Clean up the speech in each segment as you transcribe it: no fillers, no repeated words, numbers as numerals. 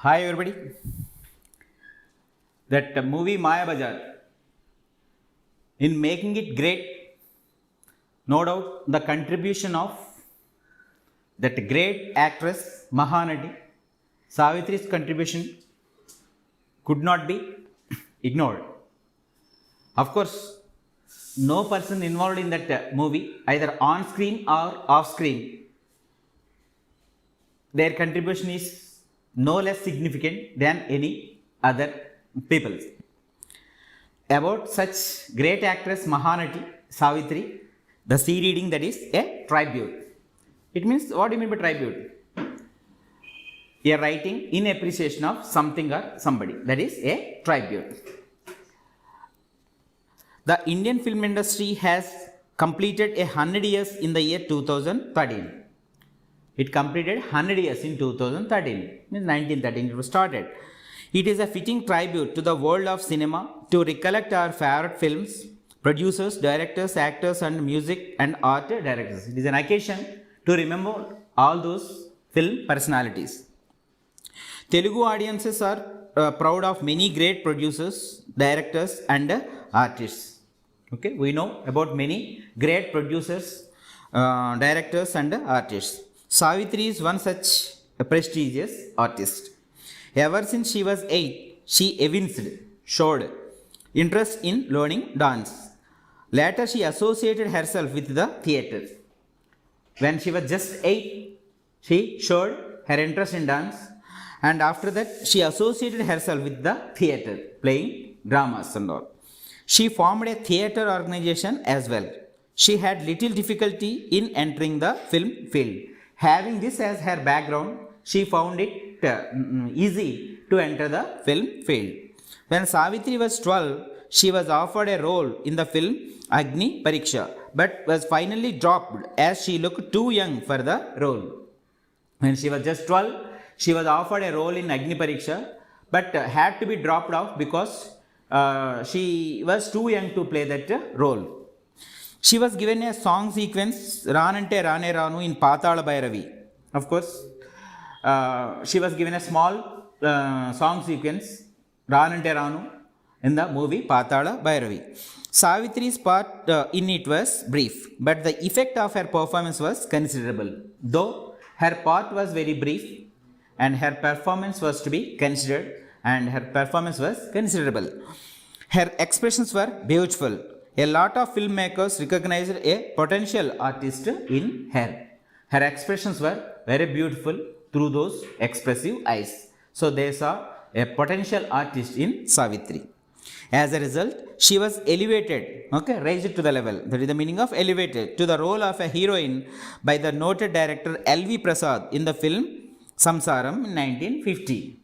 Hi everybody. That movie Maya Bazaar, in making it great, no doubt the contribution of that great actress Mahanati, Savitri's contribution could not be ignored. Of course, no person involved in that movie, either on screen or off screen, their contribution is no less significant than any other people. About such great actress Mahanati, Savitri, the sea reading that is a tribute. It means, what do you mean by tribute? A writing in appreciation of something or somebody. That is a tribute. The Indian film industry has completed 100 years in the year 2013. It completed 100 years in 2013. In 1913 it was started. It is a fitting tribute to the world of cinema to recollect our favorite films, producers, directors, actors and music and art directors. It is an occasion to remember all those film personalities. Telugu audiences are proud of many great producers, directors and artists. Okay, we know about many great producers, directors and artists. Savitri is one such prestigious artist. Ever since she was 8, she showed interest in learning dance. Later, she associated herself with the theatre. When she was just 8, she showed her interest in dance, and after that, she associated herself with the theatre, playing dramas and all. She formed a theatre organization as well. She had little difficulty in entering the film field. Having this as her background, she found it easy to enter the film field. When Savitri was 12, she was offered a role in the film Agni Pariksha, but was finally dropped as she looked too young for the role. When she was just 12, she was offered a role in Agni Pariksha, but had to be dropped off because she was too young to play that role. She was given a song sequence, Ranante Rane Ranu, in Patala Bhairavi. Of course, she was given a small song sequence, Ranante Ranu, in the movie Patala Bhairavi. Savitri's part in it was brief, but the effect of her performance was considerable. Though her part was very brief, and her performance was to be considered, and her performance was considerable. Her expressions were beautiful. A lot of filmmakers recognized a potential artist in her. Her expressions were very beautiful through those expressive eyes. So they saw a potential artist in Savitri. As a result, she was elevated, raised to the level. That is the meaning of elevated, to the role of a heroine by the noted director L.V. Prasad in the film Samsaram in 1950.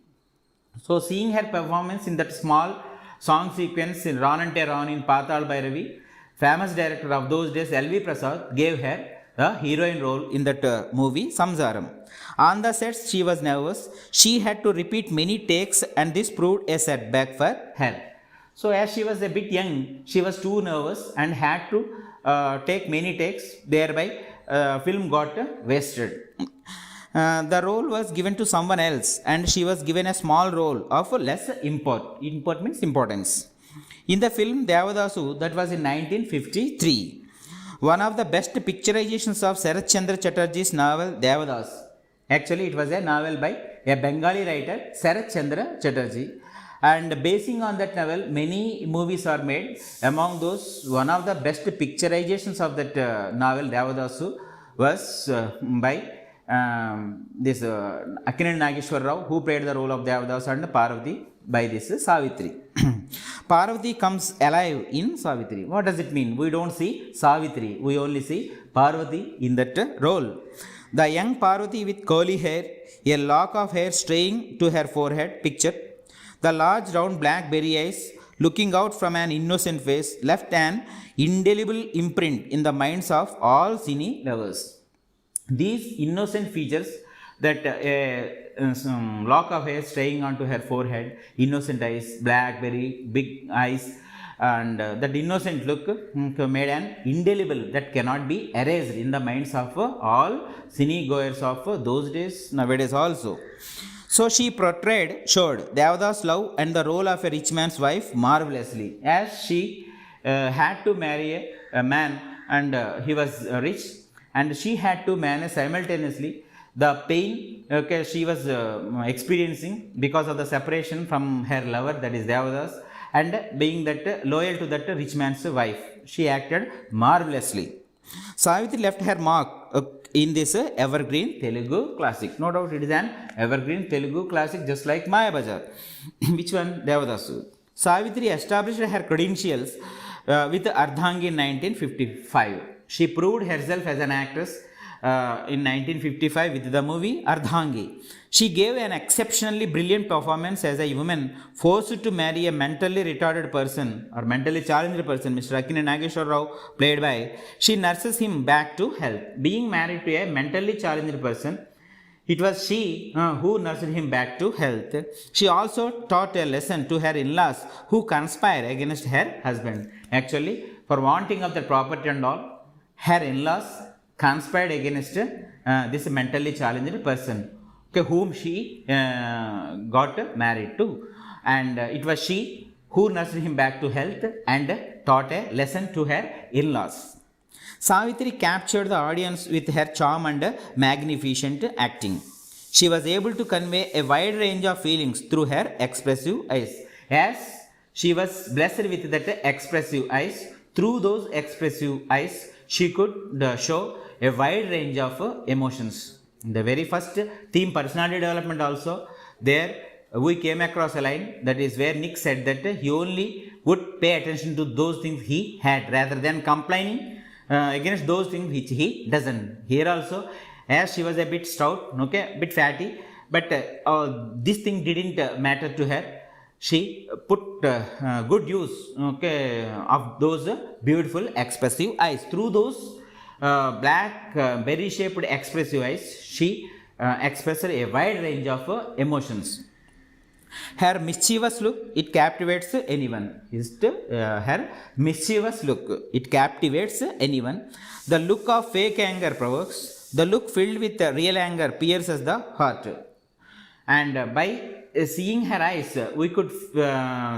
So seeing her performance in that small song sequence in Ranante Ran in Patal Bhairavi, famous director of those days L.V. Prasad gave her the heroine role in that movie Samsaram. On the sets she was nervous. She had to repeat many takes and this proved a setback for her. So as she was a bit young, she was too nervous and had to take many takes, thereby film got wasted. The role was given to someone else and she was given a small role of less import. Import means importance. In the film Devadasu, that was in 1953, one of the best picturizations of Sarath Chandra Chatterjee's novel Devadas. Actually, it was a novel by a Bengali writer, Sarath Chandra Chatterjee. And basing on that novel, many movies are made. Among those, one of the best picturizations of that novel Devadasu was by this Akkineeni Nageshwar Rao, who played the role of Devadasu, and Parvati by this Savitri. Parvati comes alive in Savitri. What does it mean? We don't see Savitri, we only see Parvati in that role. The young Parvati with curly hair, a lock of hair straying to her forehead, picture. The large round black berry eyes looking out from an innocent face left an indelible imprint in the minds of all cine lovers. These innocent features, that lock of hair straying onto her forehead, innocent eyes, black, very big eyes, and that innocent look made an indelible that cannot be erased in the minds of all cine goers of those days, nowadays also. So she showed Devada's love and the role of a rich man's wife marvelously, as she had to marry a man and he was rich, and she had to manage simultaneously the pain, okay, she was experiencing because of the separation from her lover, that is Devadas, and being that loyal to that rich man's wife. She acted marvelously. Savitri left her mark in this evergreen Telugu classic. No doubt it is an evergreen Telugu classic, just like Maya Bajar. Which one? Devadasu. Savitri established her credentials with Ardhangi in 1955. She proved herself as an actress in 1955 with the movie Ardhangi. She gave an exceptionally brilliant performance as a woman forced to marry a mentally retarded person or mentally challenged person, Mr. Akine Nageshwar Rao played by. She nurses him back to health. Being married to a mentally challenged person, it was she who nursed him back to health. She also taught a lesson to her in-laws who conspire against her husband. Actually, for wanting of the property and all, her in-laws conspired against this mentally challenged person, okay, whom she got married to, and it was she who nursed him back to health and taught a lesson to her in-laws. Savitri captured the audience with her charm and magnificent acting. She was able to convey a wide range of feelings through her expressive eyes. As she was blessed with that expressive eyes, through those expressive eyes, she could show a wide range of emotions. In the very first theme, personality development also, there we came across a line that is where Nick said that he only would pay attention to those things he had rather than complaining against those things which he doesn't. Here also, as she was a bit stout, okay, a bit fatty, but this thing didn't matter to her. She put good use, okay, of those beautiful expressive eyes. Through those black berry shaped expressive eyes, she expressed a wide range of emotions. Her mischievous look, it captivates anyone. Her mischievous look, it captivates anyone. The look of fake anger provokes. The look filled with real anger pierces the heart. And by seeing her eyes, we could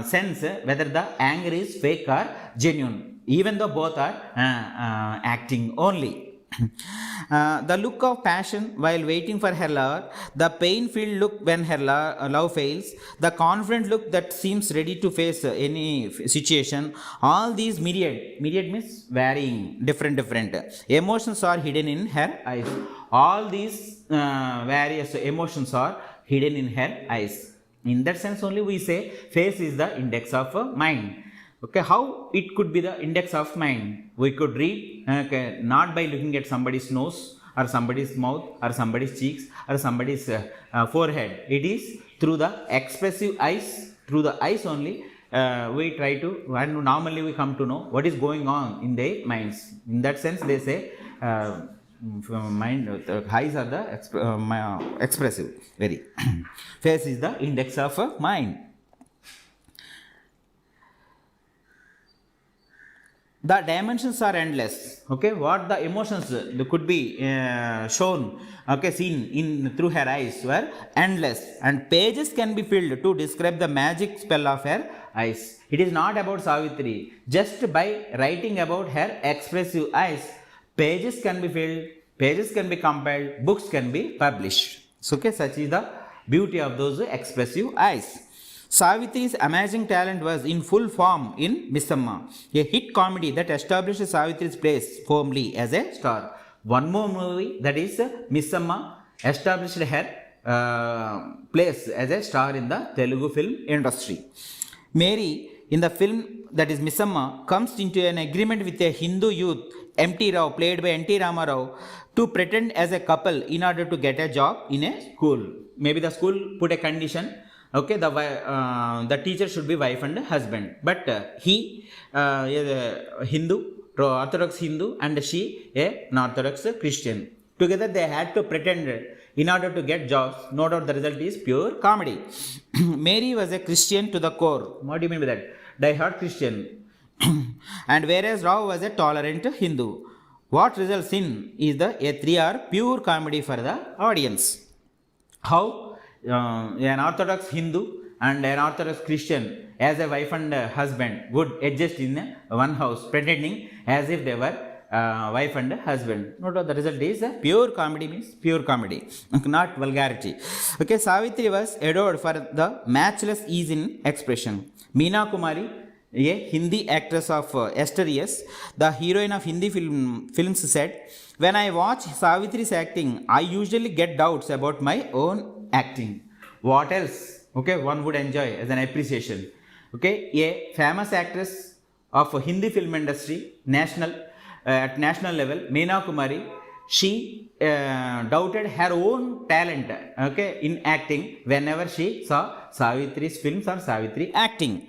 sense whether the anger is fake or genuine, even though both are acting only. The look of passion while waiting for her lover, the pain-filled look when her love fails, the confident look that seems ready to face any situation, all these myriad means varying, different emotions are hidden in her eyes. All these various emotions are hidden in her eyes. In that sense only we say face is the index of mind. Okay, how it could be the index of mind? We could read, okay, not by looking at somebody's nose or somebody's mouth or somebody's cheeks or somebody's forehead. It is through the expressive eyes, through the eyes only we try to, and normally we come to know what is going on in their minds. In that sense they say mind, eyes are the expressive, very. Face is the index of mind. The dimensions are endless. Okay, what the emotions could be shown, okay, seen in through her eyes were endless, and pages can be filled to describe the magic spell of her eyes. It is not about Savitri. Just by writing about her expressive eyes, pages can be filled, pages can be compiled, books can be published. So, okay, such is the beauty of those expressive eyes. Savitri's amazing talent was in full form in Missamma, a hit comedy that established Savitri's place firmly as a star. One more movie, that is Missamma, established her place as a star in the Telugu film industry. Mary, in the film that is Missamma, comes into an agreement with a Hindu youth, M.T. Rao, played by N.T. Ramarao, to pretend as a couple in order to get a job in a school. Maybe the school put a condition, okay, the teacher should be wife and husband, but he is a Hindu, Orthodox Hindu, and she a Orthodox Christian. Together they had to pretend in order to get jobs. No doubt the result is pure comedy. Mary was a Christian to the core. What do you mean by that? Die-hard Christian. And whereas Rao was a tolerant Hindu. What results in is a 3-hour pure comedy for the audience. How an Orthodox Hindu and an Orthodox Christian as a wife and husband would adjust in one house, pretending as if they were wife and husband. Note the result is pure comedy, means pure comedy, not vulgarity. Okay, Savitri was adored for the matchless ease in expression. Meena Kumari, a Hindi actress of Esther years, the heroine of Hindi films said, "When I watch Savitri's acting, I usually get doubts about my own acting." What else? Okay, one would enjoy as an appreciation. Okay, a famous actress of Hindi film industry, at national level, Meena Kumari, she doubted her own talent, okay, in acting whenever she saw Savitri's films or Savitri acting.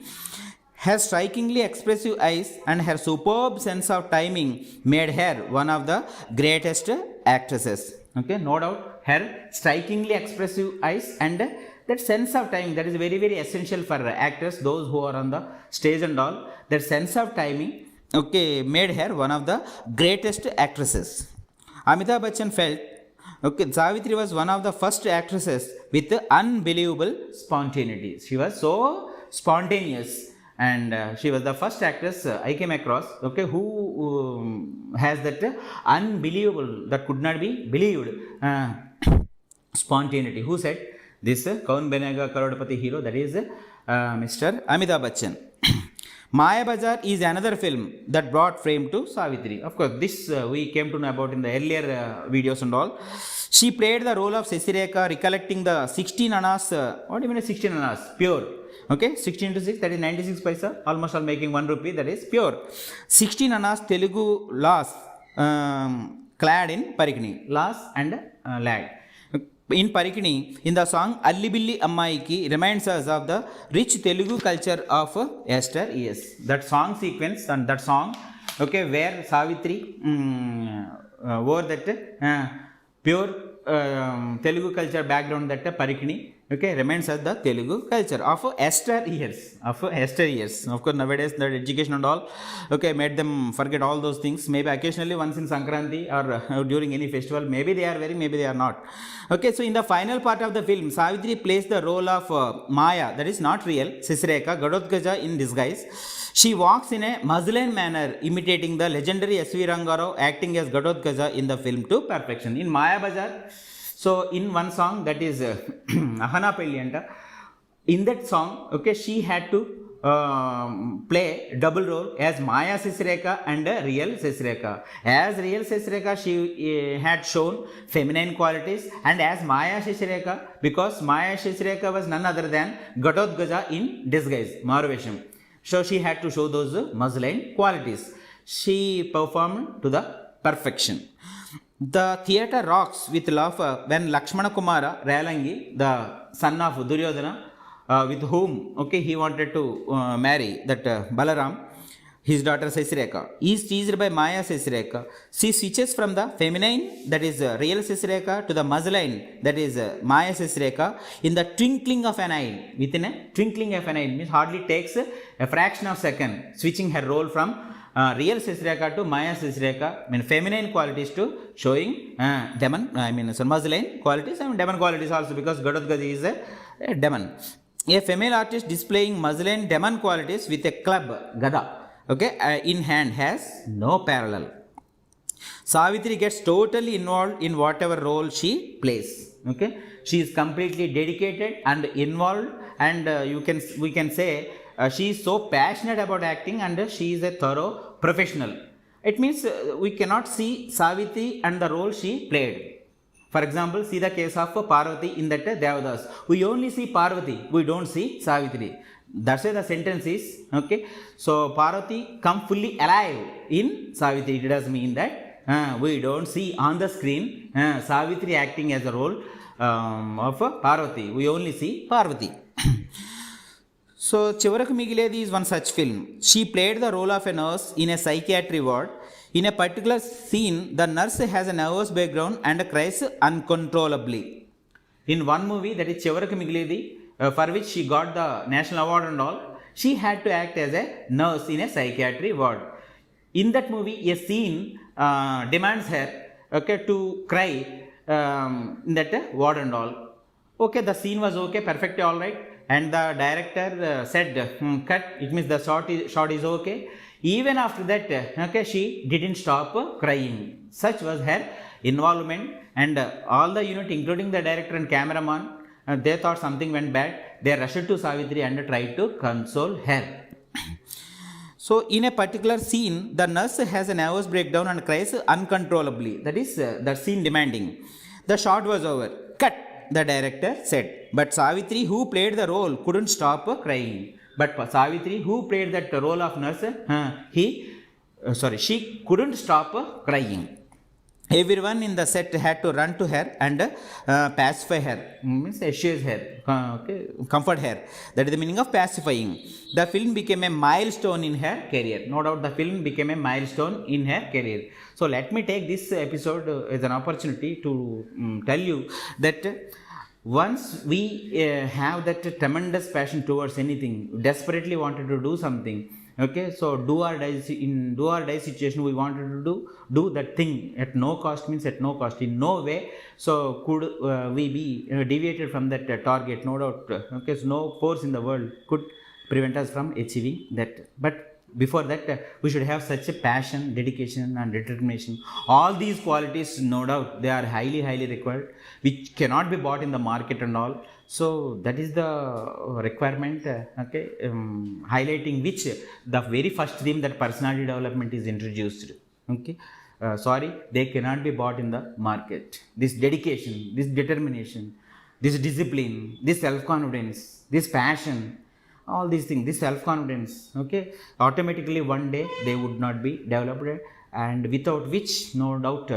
Her strikingly expressive eyes and her superb sense of timing made her one of the greatest actresses. Okay, no doubt, her strikingly expressive eyes and that sense of timing, that is very, very essential for actors, those who are on the stage and all. That sense of timing, okay, made her one of the greatest actresses. Amitabh Bachchan felt, okay, Savitri was one of the first actresses with unbelievable spontaneity. She was so spontaneous, and she was the first actress I came across, okay, who has that unbelievable, that could not be believed spontaneity. Who said this? Kaun Banega Karodpati hero, that is Mr. Amitabh Bachchan. Maya Bazaar is another film that brought fame to Savitri. Of course, this we came to know about in the earlier videos and all. She played the role of Sesireka, recollecting the 16 annas. What do you mean 16 annas? Pure. Okay, 16 into 6, that is 96 paisa. Almost all making 1 rupee, that is pure. 16 annas Telugu laws clad in Parikini. Laws and lad. In Parikini, in the song Alli Billi Ammaiki, reminds us of the rich Telugu culture of Esther. Yes, that song sequence and that song, okay, where Savitri wore that pure Telugu culture background, that Parikini, okay, reminds us the Telugu culture of Esther years. Of course, nowadays the education and all, okay, made them forget all those things. Maybe occasionally once in Sankranti or during any festival, maybe they are wearing, maybe they are not. Okay, so in the final part of the film, Savitri plays the role of Maya, that is not real, Sisireka, Gadotkaja in disguise. She walks in a muslin manner, imitating the legendary S.V. Rangarao acting as Gadotkaja in the film to perfection. In Maya Bazaar, so in one song, that is Ahana Pelli Anta, in that song, okay, she had to play double role as Maya Sesireka and real Sesireka. As real Sesireka, she had shown feminine qualities, and as Maya Sesireka, because Maya Sesireka was none other than Gadotkaja in disguise, Marvesham. So she had to show those muslin qualities. She performed to the perfection. The theatre rocks with love when Lakshmana Kumara Rayalangi, the son of Duryodhana, with whom, okay, he wanted to marry that Balaram, his daughter Sesireka, is teased by Maya Sesireka. She switches from the feminine, that is real Sesireka, to the muslin, that is Maya Sesireka, in the twinkling of an eye. Within a twinkling of an eye, means hardly takes a fraction of a second, switching her role from real Sesireka to Maya Sesireka, I mean feminine qualities to showing demon, I mean so muslin qualities and demon qualities also, because Gadotkaja is a demon. A female artist displaying muslin demon qualities with a club, Gada, okay, in hand, has no parallel. Savitri gets totally involved in whatever role she plays. Okay, she is completely dedicated and involved, and we can say she is so passionate about acting, and she is a thorough professional. It means we cannot see Savitri and the role she played. For example, see the case of Parvati in that Devadas. We only see Parvati, we don't see Savitri. That's why the sentence is, okay, so Parvati come fully alive in Savitri. It does mean that we don't see on the screen Savitri acting as a role of Parvati. We only see Parvati. So Chivaraku Migiledi is one such film. She played the role of a nurse in a psychiatry ward. In a particular scene, the nurse has a nervous background and cries uncontrollably. In one movie, that is Chivaraku Migiledi, for which she got the national award and all, she had to act as a nurse in a psychiatry ward. In that movie, a scene demands her, okay, to cry in that ward and all. Okay, the scene was okay, perfectly all right, and the director said, cut. It means the shot is okay. Even after that, okay, she didn't stop crying. Such was her involvement, and all the unit, including the director and cameraman, they thought something went bad. They rushed to Savitri and tried to console her. So, in a particular scene, the nurse has a nervous breakdown and cries uncontrollably. That is the scene demanding. The shot was over. Cut, the director said. But Savitri, who played the role, couldn't stop crying. But Savitri, who played that role of nurse, she couldn't stop crying. Everyone in the set had to run to her and pacify her, means assure her, comfort her. That is the meaning of pacifying. The film became a milestone in her career. No doubt the film became a milestone in her career. So let me take this episode as an opportunity to tell you that once we have that tremendous passion towards anything, desperately wanted to do something, okay, so do or die situation, we wanted to do that thing at no cost, means at no cost, in no way. So could we be deviated from that target? No doubt. Okay, so no force in the world could prevent us from achieving that. But before that, we should have such a passion, dedication and determination. All these qualities, no doubt, they are highly required, which cannot be bought in the market and all. So that is the requirement, okay, highlighting which the very first theme, that personality development, is introduced. Okay, sorry, they cannot be bought in the market. This dedication, this determination, this discipline, this self-confidence, this passion, all these things, this self-confidence, okay, automatically one day they would not be developed, and without which, no doubt,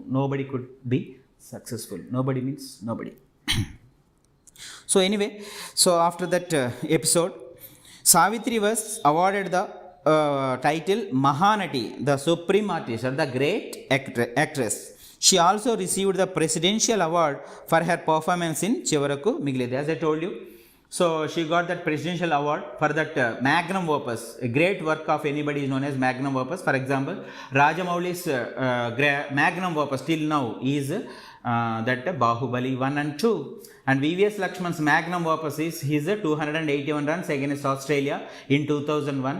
nobody could be successful. Nobody means nobody. So anyway, so after that episode, Savitri was awarded the title Mahanati, the supreme artist, or the great actress. She also received the presidential award for her performance in Chivaraku Migiledi, as I told you. So she got that presidential award for that Magnum Opus. A great work of anybody is known as Magnum Opus. For example, Rajamouli's Magnum Opus till now is that Bahubali 1 and 2. And VVS Lakshman's Magnum Opus is his 281 runs against Australia in 2001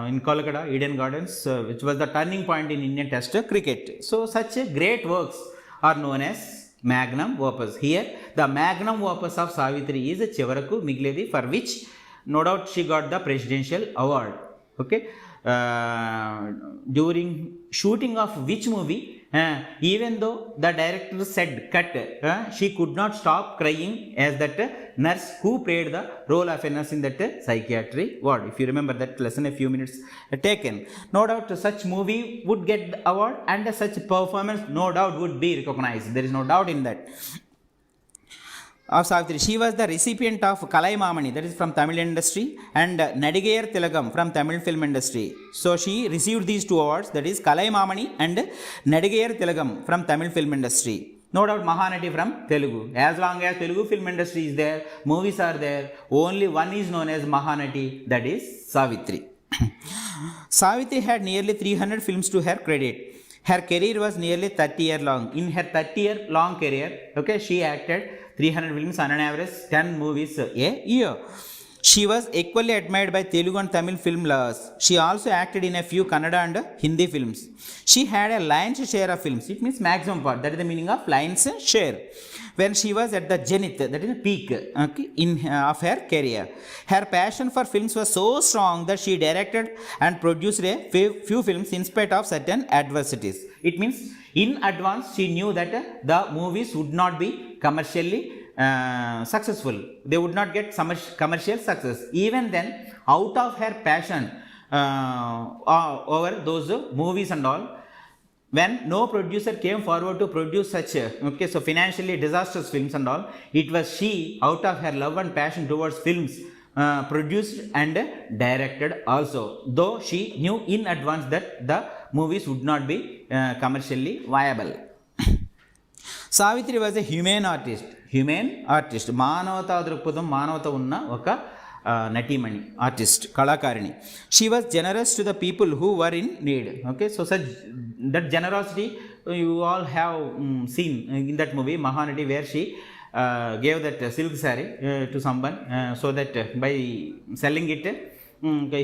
in Kolkata, Eden Gardens, which was the turning point in Indian Test cricket. So such great works are known as Magnum Opus. Here, the Magnum Opus of Savitri is Chivaraku Migiledi, for which no doubt she got the presidential award. Okay, during shooting of which movie, even though the director said cut, she could not stop crying as that nurse who played the role of a nurse in that psychiatry ward. If you remember that lesson, a few minutes taken, no doubt such movie would get the award, and such performance no doubt would be recognized. There is no doubt in that. Of Savitri, she was the recipient of Kalaimamani, that is from Tamil industry, and Nadigayar Tilagam from Tamil film industry. So she received these two awards, that is Kalaimamani and Nadigayar Tilagam from Tamil film industry. No doubt Mahanati from Telugu. As long as Telugu film industry is there, movies are there, only one is known as Mahanati, that is Savitri. Savitri had nearly 300 films to her credit. Her career was nearly 30 years long. In her 30-year long career, okay, she acted 300 films, on an average 10 movies a year. She was equally admired by Telugu and Tamil film lovers. She also acted in a few Kannada and Hindi films. She had a lion's share of films. It means maximum part. That is the meaning of lion's share. When she was at the zenith, that is the peak, okay, of her career. Her passion for films was so strong that she directed and produced a few films in spite of certain adversities. It means in advance she knew that the movies would not be commercially successful. They would not get commercial success. Even then, out of her passion over those movies and all, when no producer came forward to produce such okay, so financially disastrous films and all, it was she, out of her love and passion towards films, produced and directed also, though she knew in advance that the movies would not be commercially viable. Savitri was a humane artist. మానవతా దృక్పథం, మానవత ఉన్న ఒక నటీమణి, artist, కళాకారిణి. She was generous to the people who were in need. Okay, so such that generosity you all have seen in that movie Mahanati, where she gave that silk saree to someone so that by selling it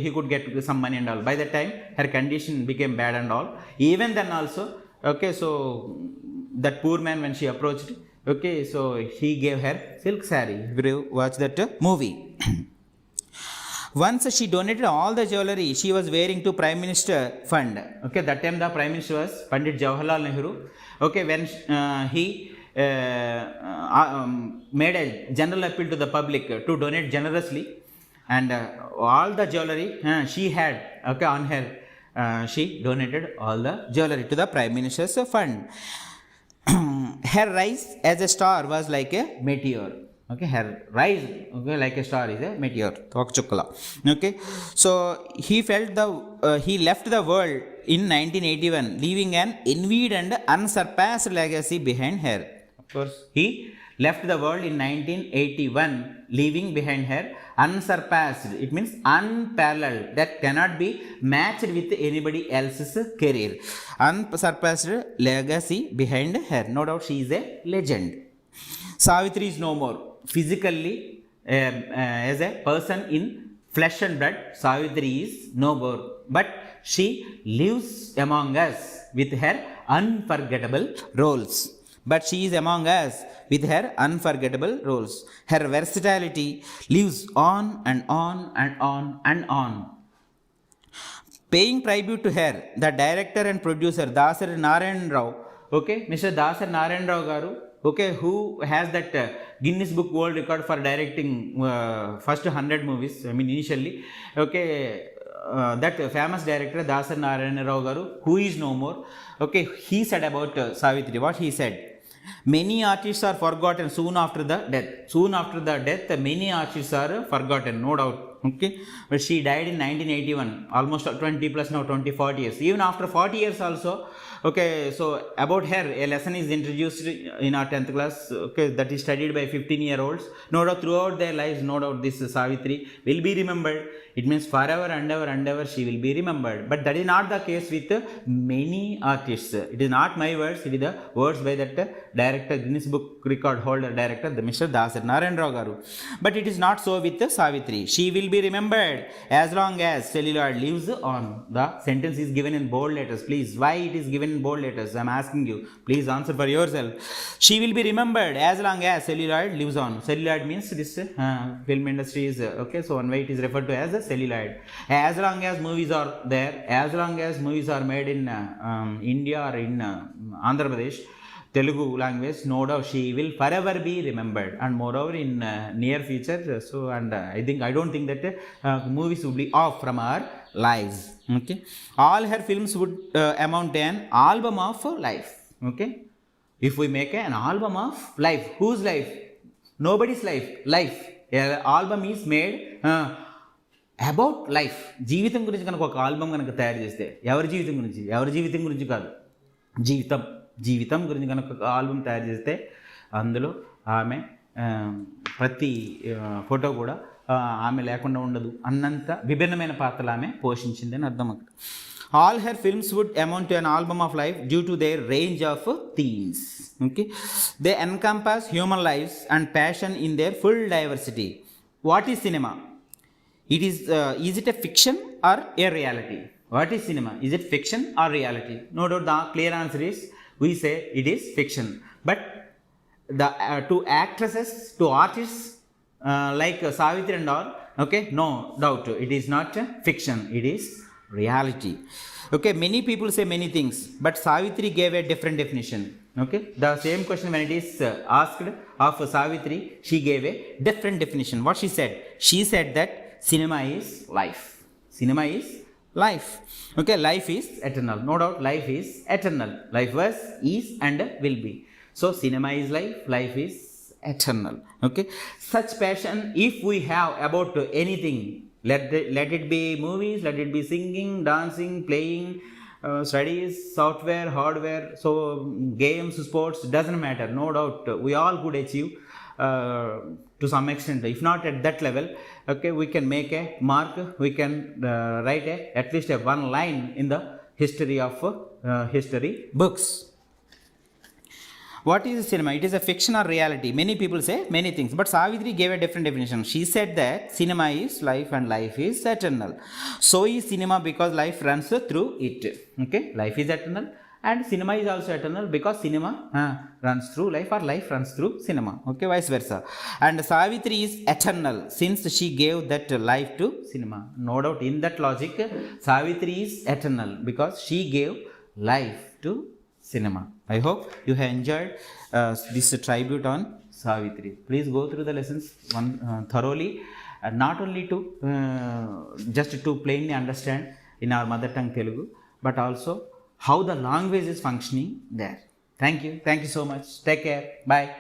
he could get some money and all. By that time her condition became bad and all. Even then also, okay, so that poor man, when she approached, okay, so he gave her silk saree. If you watch that movie. Once she donated all the jewelry she was wearing to Prime Minister Fund. Okay, that time the Prime Minister was Pandit Jawaharlal Nehru. Okay, when he made a general appeal to the public to donate generously, and all the jewelry she had, okay, on her, she donated all the jewelry to the Prime Minister's Fund. Her rise as a star was like a meteor. Okay, her rise, okay, like a star is a meteor. Okay, so he left the world in 1981, leaving an envied and unsurpassed legacy behind her. Of course, he left the world in 1981, leaving behind her unsurpassed. It means unparalleled, that cannot be matched with anybody else's career. Unsurpassed legacy behind her. No doubt she is a legend. Savitri is no more. Physically, as a person in flesh and blood, Savitri is no more. But she lives among us with her unforgettable roles. But she is among us with her unforgettable roles. Her versatility lives on and on and on and on. Paying tribute to her, the director and producer Dasar Narayan Rao, okay, Mr. Dasar Narayan Rao garu, okay, who has that Guinness Book World Record for directing first 100 movies, I mean initially, okay, that famous director Dasar Narayan Rao garu, who is no more, okay, he said about Savitri, what he said: many artists are forgotten soon after the death. Soon after the death, many artists are forgotten, no doubt. Okay, but she died in 1981, almost 20 plus now 20, 40 years. Even after 40 years also, okay, so about her a lesson is introduced in our 10th class, okay, that is studied by 15-year-olds. No doubt throughout their lives, no doubt this Savitri will be remembered. It means forever and ever and ever she will be remembered. But that is not the case with many artists. It is not my words, it is the words by that director, Guinness Book Record holder director, the Mr. Dasar Narayan Rao garu. But it is not so with Savitri. She will be remembered as long as celluloid lives on. The sentence is given in bold letters. Please, why it is given in bold letters? I am asking you. Please answer for yourself. She will be remembered as long as celluloid lives on. Celluloid means this film industry is, okay, so one way it is referred to as a celluloid. As long as movies are there, as long as movies are made in India or in Andhra Pradesh, Telugu language, no doubt she will forever be remembered. And moreover in near future, so and I don't think that movies would be off from our lives. Okay, all her films would amount to an album of life. Okay, if we make an album of life, whose life? Nobody's life. Life. An album is made about life. జీవితం గురించి కనుక ఒక album కనుక తయారు చేస్తే, ఎవరి జీవితం గురించి కాదు, జీవితం గురించి కనుక ఒక ఆల్బమ్ తయారు చేస్తే అందులో ఆమె ప్రతి ఫోటో కూడా ఆమె లేకుండా ఉండదు అన్నంత విభిన్నమైన పాత్రలు ఆమె పోషించింది అని అర్థం అక్కడ. All her films would amount to an album of life due to their range of themes. Okay, they encompass human lifes and passion in their full diversity. What is cinema? Is it a fiction or a reality? What is cinema? Is it fiction or reality? No doubt the clear answer is, we say it is fiction. But the to actresses, to artists like Savitri and all, okay, no doubt it is not fiction, it is reality. Okay, many people say many things, but Savitri gave a different definition. Okay, the same question when it is asked of Savitri, she gave a different definition. What she said? She said that cinema is life. Cinema is life. Okay, life is eternal. No doubt life is eternal. Life was, is and will be. So cinema is life, life is eternal. Okay, such passion if we have about anything, let it be movies, let it be singing, dancing, playing, studies, software, hardware, so games, sports, doesn't matter. No doubt we all could achieve to some extent. If not at that level, okay, we can make a mark, we can write at least one line in the history of history books. What is cinema? It is a fiction or reality. Many people say many things, but Savitri gave a different definition. She said that cinema is life and life is eternal. So is cinema because life runs through it. Okay, life is eternal and cinema is also eternal because cinema runs through life or life runs through cinema. Okay, vice versa. And Savitri is eternal since she gave that life to cinema. No doubt in that logic, Savitri is eternal because she gave life to cinema. I hope you have enjoyed this tribute on Savitri. Please go through the lessons thoroughly, not only to just to plainly understand in our mother tongue Telugu, but also how the language is functioning there. Thank you so much. Take care. Bye.